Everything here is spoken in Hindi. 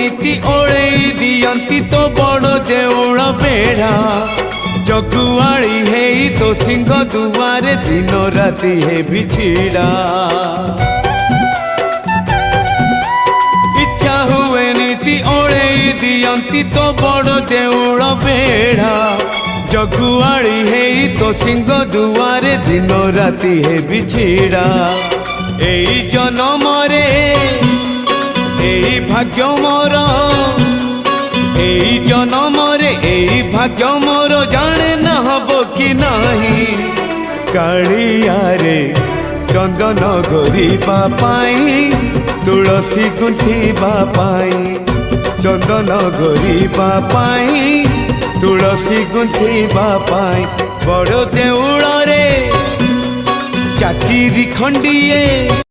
नीति ओळेई दियंती तो बड़ देउळ बेढ़ा जगुआड़ी है तो सिंह दुआरे दिन राति है बिछिड़ा इच्छा हुए नीति ओळेई दियंती तो बड़ देउळ बेढ़ा जगुआड़ी है तो सिंह दुआरे दिन राति है बिछिड़ा एई जन्म रे एई भाग्य मोर एई जन्म रे एई भाग्य मोर जाने न हबो कि नाही कालिया रे चंदन घोरिबा पाई तुलसी गुंथिबा पाई चंदन घोरिबा पाई तुलसी गुंथिबा पाई बड़ देउळ रे चाकिरी खंडिए